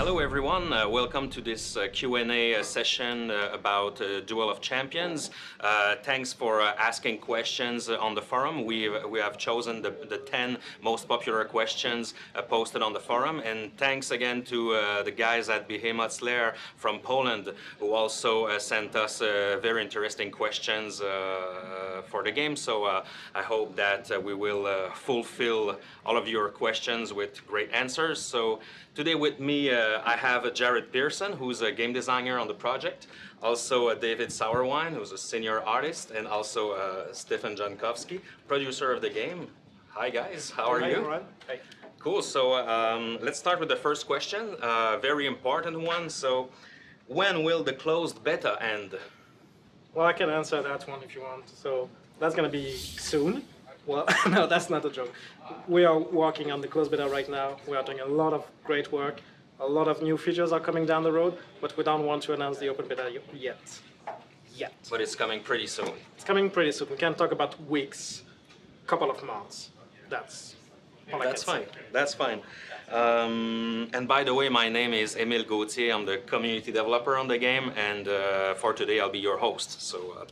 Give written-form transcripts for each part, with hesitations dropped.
Hello everyone, welcome to this Q&A session about Duel of Champions. Thanks for asking questions on the forum. We have chosen the 10 most popular questions posted on the forum, and thanks again to the guys at Behemoth's Lair from Poland who also sent us very interesting questions for the game. So I hope that we will fulfill all of your questions with great answers. So today with me I have Jared Pearson, who's a game designer on the project, also David Sauerwein, who's a senior artist, and also Stefan Jankowski, producer of the game. Hi guys, how are you? Everyone. Hi. Cool, so let's start with the first question, very important one. So when will the closed beta end? Well, I can answer that one if you want. So that's going to be soon. Well, no, that's not a joke. We are working on the closed beta right now. We are doing a lot of great work. A lot of new features are coming down the road, but we don't want to announce the open beta yet. But it's coming pretty soon. It's coming pretty soon. We can talk about weeks, couple of months. That's all I can Fine. say. That's fine. And by the way, my name is Emile Gauthier. I'm the community developer on the game, and for today I'll be your host. So,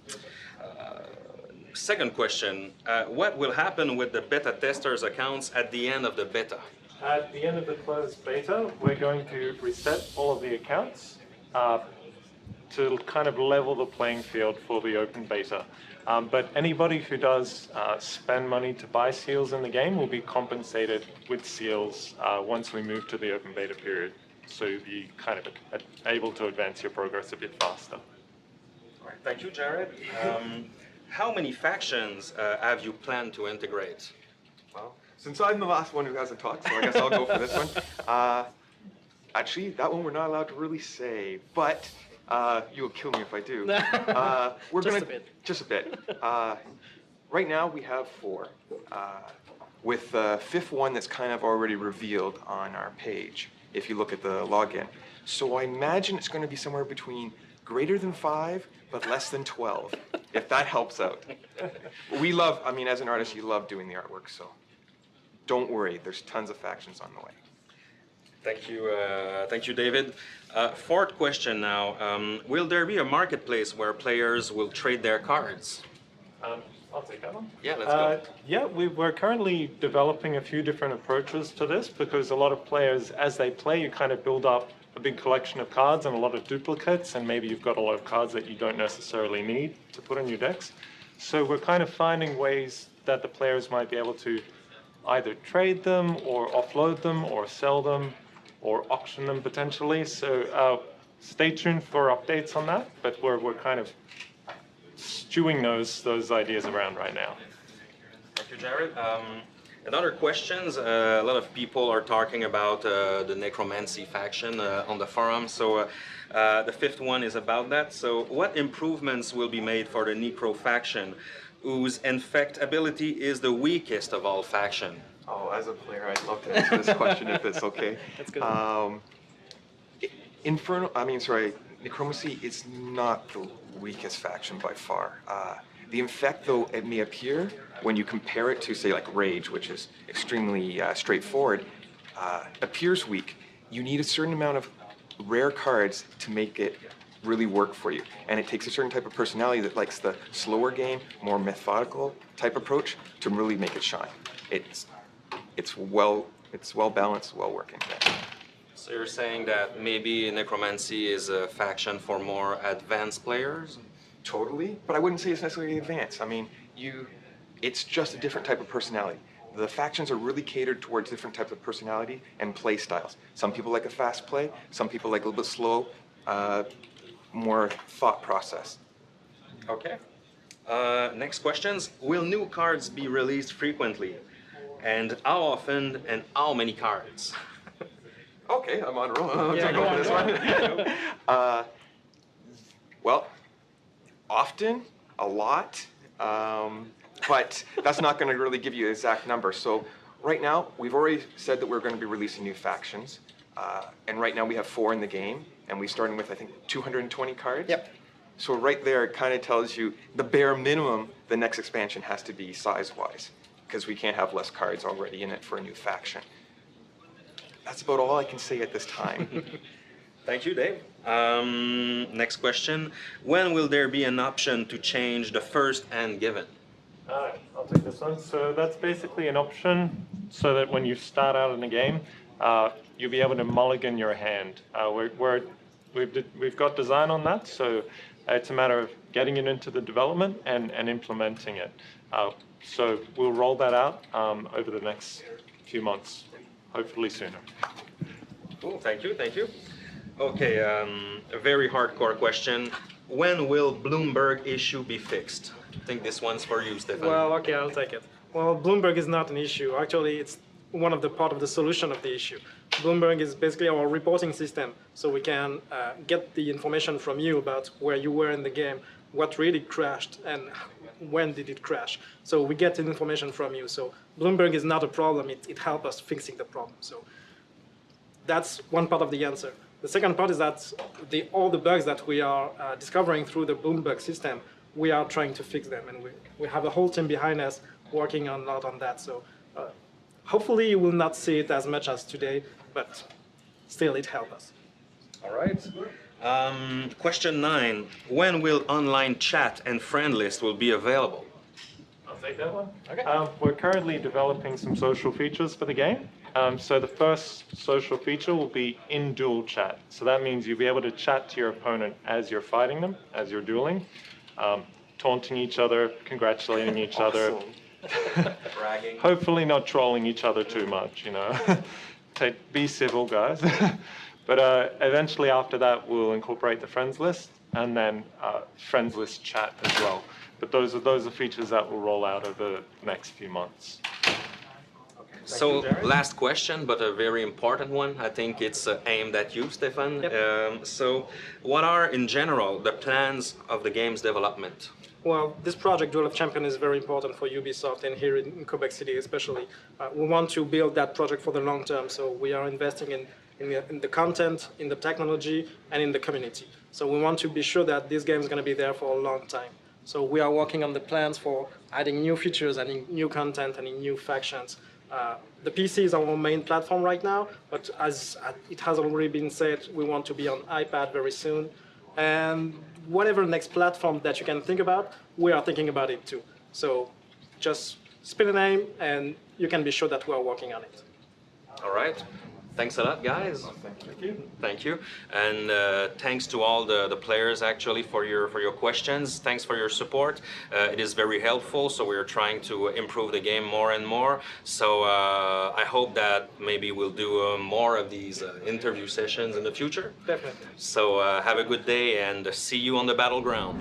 second question, what will happen with the beta testers' accounts at the end of the beta? At the end of the closed beta, we're going to reset all of the accounts to kind of level the playing field for the open beta. But anybody who does spend money to buy seals in the game will be compensated with seals once we move to the open beta period. So you'll be kind of able to advance your progress a bit faster. All right, thank you, Jared. How many factions have you planned to integrate? Well, since I'm the last one who hasn't talked, so I guess I'll go for this one. Actually, that one we're not allowed to really say, but you'll kill me if I do. We're just a bit. Right now we have 4, with the 5th one that's kind of already revealed on our page, if you look at the login. So I imagine it's going to be somewhere between greater than 5, but less than 12, if that helps out. We love, I mean, as an artist, you love doing the artwork, so don't worry, there's tons of factions on the way. Thank you, David. Fourth question now. Will there be a marketplace where players will trade their cards? I'll take that one. Yeah, let's go. Yeah, we're currently developing a few different approaches to this because a lot of players, as they play, you kind of build up a big collection of cards and a lot of duplicates, and maybe you've got a lot of cards that you don't necessarily need to put in your decks. So we're kind of finding ways that the players might be able to either trade them or offload them or sell them or auction them potentially. So stay tuned for updates on that, but we're kind of stewing those ideas around right now. Thank you, Jared. Another questions, a lot of people are talking about the necromancy faction on the forum. So the 5th one is about that. So what improvements will be made for the necro faction, whose infect ability is the weakest of all faction? Oh, as a player, I'd love to answer this question if it's okay. That's good. Necromancy is not the weakest faction by far. The infect, though it may appear, when you compare it to, say, like Rage, which is extremely straightforward, appears weak. You need a certain amount of rare cards to make it really work for you. And it takes a certain type of personality that likes the slower game, more methodical type approach to really make it shine. It's well balanced, well working. So you're saying that maybe necromancy is a faction for more advanced players? Totally, but I wouldn't say it's necessarily advanced. I mean, it's just a different type of personality. The factions are really catered towards different types of personality and play styles. Some people like a fast play, some people like a little bit slow, more thought process. Okay. Next questions. Will new cards be released frequently? And how often and how many cards? Okay, I'm on a roll. I'm gonna go for this one. Well, often, a lot, but that's not going to really give you an exact number. So right now, we've already said that we're going to be releasing new factions, and right now we have 4 in the game, and we're starting with, I think, 220 cards. Yep. So right there, it kind of tells you the bare minimum the next expansion has to be size-wise, because we can't have less cards already in it for a new faction. that's about all I can say at this time. Thank you, Dave. Next question. When will there be an option to change the first hand given? Alright, I'll take this one. So that's basically an option so that when you start out in the game, you'll be able to mulligan your hand. We've got design on that, so it's a matter of getting it into the development and implementing it. So we'll roll that out over the next few months, hopefully sooner. Cool, thank you, thank you. Okay, a very hardcore question. When will Bloomberg issue be fixed? I think this one's for you, Stefan. Well, okay, I'll take it. Well, Bloomberg is not an issue. Actually, it's one of the part of the solution of the issue. Bloomberg is basically our reporting system, so we can get the information from you about where you were in the game, what really crashed, and when did it crash. So we get the information from you. So Bloomberg is not a problem. It helps us fixing the problem. So that's one part of the answer. The second part is that all the bugs that we are discovering through the Bloomberg system, we are trying to fix them, and we have a whole team behind us working a lot on that. So hopefully you will not see it as much as today, but still it helps us. All right. Question 9. When will online chat and friend list will be available? I'll take that one. Okay. We're currently developing some social features for the game. So the first social feature will be in duel chat. So that means you'll be able to chat to your opponent as you're fighting them, as you're dueling, taunting each other, congratulating each other. Bragging. Hopefully not trolling each other too much, you know. Be civil, guys. But eventually after that, we'll incorporate the friends list and then friends list chat as well. But those are features that will roll out over the next few months. So last question, but a very important one. I think it's aimed at you, Stefan. Yep. So what are, in general, the plans of the game's development? Well, this project, Duel of Champions, is very important for Ubisoft and here in Quebec City especially. We want to build that project for the long term, so we are investing in the content, in the technology, and in the community. So we want to be sure that this game is going to be there for a long time. So we are working on the plans for adding new features, adding new content, and new factions. The PC is our main platform right now, but as it has already been said, we want to be on iPad very soon. And whatever next platform that you can think about, we are thinking about it too. So just spin a name and you can be sure that we are working on it. All right. Thanks a lot, guys. Thank you. Thank you. And thanks to all the players actually for your questions. Thanks for your support. It is very helpful. So we're trying to improve the game more and more. So I hope that maybe we'll do more of these interview sessions in the future. Definitely. So have a good day and see you on the battleground.